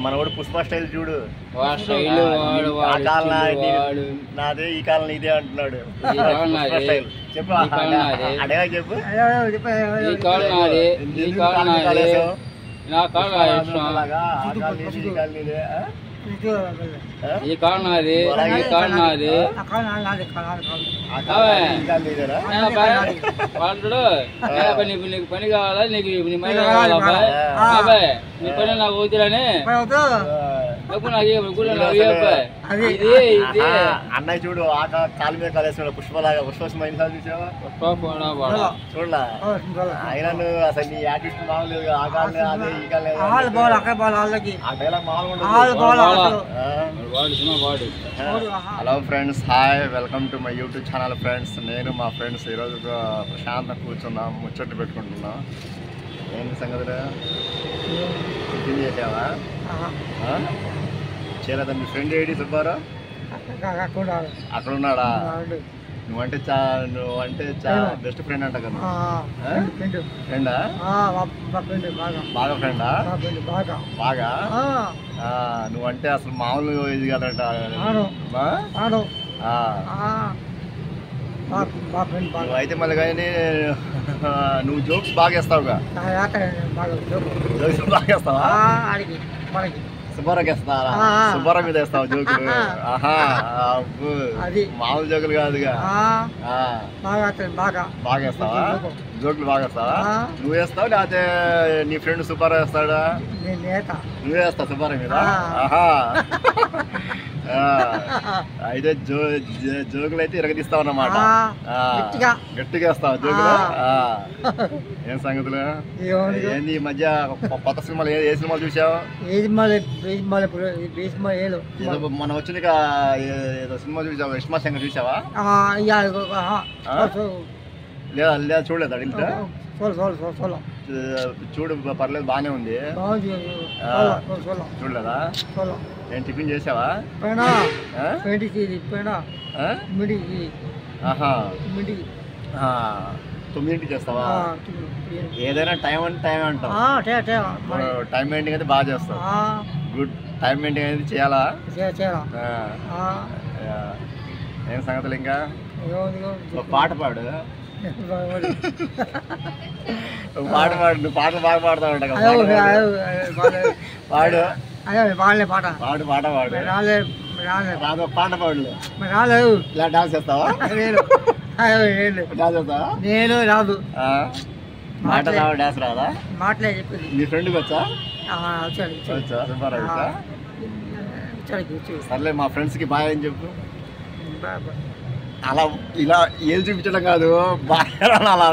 మనవాడు పుష్ప స్టైల్ చూడు. ఆ కాలం నాదే, ఈ కాలం నీదే అంటున్నాడు. చెప్పు అడగా చెప్పు. ఈ కాలం నాది, ఈ కాలం నాది. వాడు నీకు పని కావాలా, నీకు నీ పని కావాలా అబ్బాయి, నీ పని నాకు వద్దులని అన్నయ్య చూడు. ఆ కాలు మీద కాలేస్తున్నాడు పుష్పలాగా. పుష్ప చూసావా? చూడలా అయినా నువ్వు అసలు నీ యాటిట్యూడ్ మామూలు. ఆ కాలం అదే, ఈ కాలం ఆ డైలాగ్ మామూలు. Hello friends, hi, welcome to my YouTube channel friends. నేను మా ఫ్రెండ్స్ ఈరోజు ప్రశాంతంగా కూర్చున్నాం, ముచ్చట్లు పెట్టుకుంటున్నాం. ఏంటి సంగతులు? టిఫిన్ చేసావా? చేయలేదా? మీ ఫ్రెండ్ ఏడి సుబ్బారావు అక్కడ ఉన్నాడా? నువ్వంటే చాలా బెస్ట్ ఫ్రెండ్ అంట కదా. ఫ్రెండా? బాగా ఫ్రెండా? బాగా. నువ్వంటే అసలు మామూలు ఇది కదట. నువ్వైతే మళ్ళీ కానీ నువ్వు జోక్స్ బాగా వేస్తావుగా. జోక్స్ బాగా వేస్తావా? సుబ్బారావుకి వేస్తావా? సుబ్బారావు మీద వేస్తావు జోకులు? మామూలు జోకులు కాదుగా. బాగా వేస్తావా జోకులు? బాగా వేస్తావా? నువ్వు వేస్తావు లేకపోతే నీ ఫ్రెండ్ సుబ్బారావు వేస్తాడా? నువ్వే వేస్తావు సుబ్బారావు మీద? అయితే జోకులు అయితే ఇరగదీస్తావు అన్నమాట. గట్టిగా వేస్తావు జోకులు. ఏం సంగతులు? ఏంది ఈ మధ్య కొత్త సినిమాలు ఏ సినిమాలు చూసావు? మనం వచ్చిన ఏదో సినిమా చూసావా? విష్మా శంకర్ చూసావా? లేదా లేదా చూడలేదు అడిగితే? చూడు పర్లేదు, బానే ఉంది. చూడలేదా? నేను టిఫిన్ చేసావా? తొమ్మిదింటికి చేస్తావా? ఏదైనా టైం అంటే టైం అంటావు. టైం మెయింటైన్ అయితే బాగా చేస్తావు. గుడ్. టైం మెయింటైన్ అయితే చేయాలా? ఏం సంగతులు? ఇంకా పాట పాడు. పాట పాడు. నువ్వు పాటలు బాగా పాడుతావు అంట. పాడు పాడు పాట పాడు. రాదు పాట పాడు. ఇలా డాన్స్ చేస్తావా? డాన్స్ చేస్తావా? నేను రాదు. మాట రావు, డాన్స్ రాదా? మాటలే చెప్పింది. నీ ఫ్రెండ్కి వచ్చా? వచ్చా సుబ్బారావు. సర్లే, మా ఫ్రెండ్స్కి బాయ్ అని చెప్పు. అలా ఇలా ఏది చూపించడం కాదు, అలా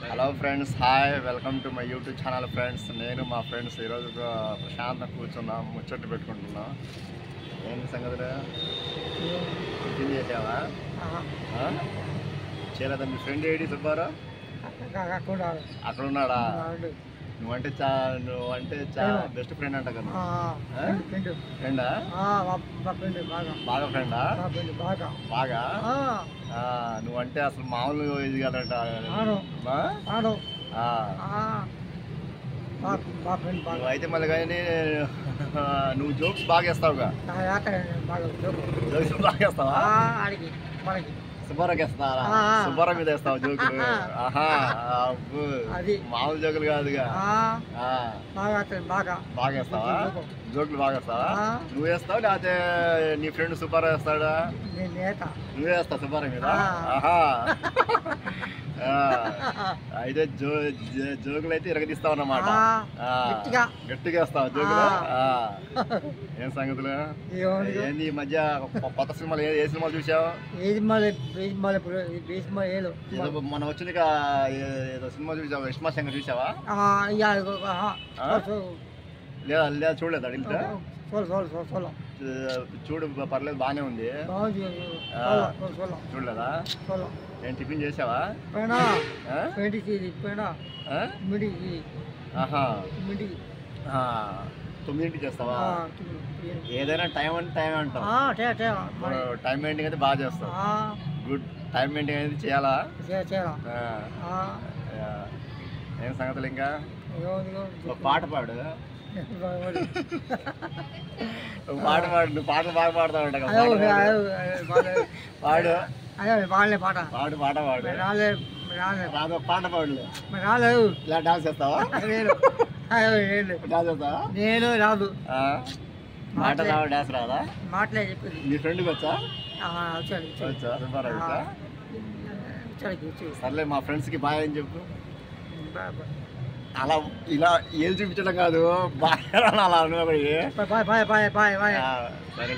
hello friends, hi, welcome to my YouTube channel friends. నేను మా ఫ్రెండ్స్ ఈరోజు ప్రశాంతంగా కూర్చున్నాం, ముచ్చట్లు పెట్టుకుంటున్నాం. ఏంటి సంగతులు? టిఫిన్ చేసావా? చేయలేదా? మీ ఫ్రెండ్ ఏడి సుబ్బారావు అక్కడ ఉన్నాడా? నువ్వంటే చాలా బెస్ట్ ఫ్రెండ్ అంట కదా. ఫ్రెండా? బాగా ఫ్రెండా? బాగా. నువ్వంటే అసలు మామూలు ఇది కదట. నువ్వైతే మళ్ళీ కానీ నువ్వు జోక్స్ బాగా వేస్తావుగా. జోక్స్ బాగా వేస్తావా? సుబ్బారావుకి వేస్తావా? సుబ్బారావు మీద వేస్తావు జోకులు? మామూలు జోకులు కాదుగా. బాగా వేస్తావా జోకులు? బాగా వేస్తావా? నువ్వు వేస్తావు లేకపోతే నీ ఫ్రెండ్ సుబ్బారావు వేస్తాడా? నువ్వే వేస్తావు సుబ్బారావు మీద? అయితే జోకులు అయితే ఇరగదీస్తావు అన్నమాట. గట్టిగా వేస్తావు జోకులు. ఏం సంగతులు? ఏంది ఈ మధ్య కొత్త సినిమాలు ఏ సినిమాలు చూసావు? మనం వచ్చిన ఏదో సినిమా చూసావా? విష్మా శంకర్ చూసావా? లేదా లేదా చూడలేదు అడిగితే? చూడు పర్లేదు, బానే ఉంది. చూడలేదా? నేను టిఫిన్ చేసావా? తొమ్మిదింటికి చేస్తావా? ఏదైనా టైం అంటే టైం అంటావు. టైం మెయింటైన్ అయితే బాగా చేస్తావు. గుడ్. టైం మెయింటైన్ అయితే చేయాలా? ఏం సంగతులు? ఇంకా ఒక పాట పాడు, ఒక పాట పాడు. నువ్వు పాటలు బాగా పాడుతావు అంట. పాడు వాళ్ళే పాట పాడు, పాట పాడు. రాలేదు రాదు, పాట పాడు. రాలేదు. ఇలా డాన్స్ చేస్తావా? డాన్స్ చేస్తావా? నేను రాదు. మాట రావా? డాన్స్ రాదా? మాటలే చెప్పింది. నీ ఫ్రెండ్కి వచ్చా? వచ్చాడు వచ్చా? సుబ్బారావు వచ్చా? వచ్చాడు. సర్లే, మా ఫ్రెండ్స్కి బాయ్ అని చెప్పు. బాయ్ అలా ఇలా ఏది చూపించడం కాదు, బాయ్ అలా అనుకోబడి. Boy boy boy boy boy. సరే.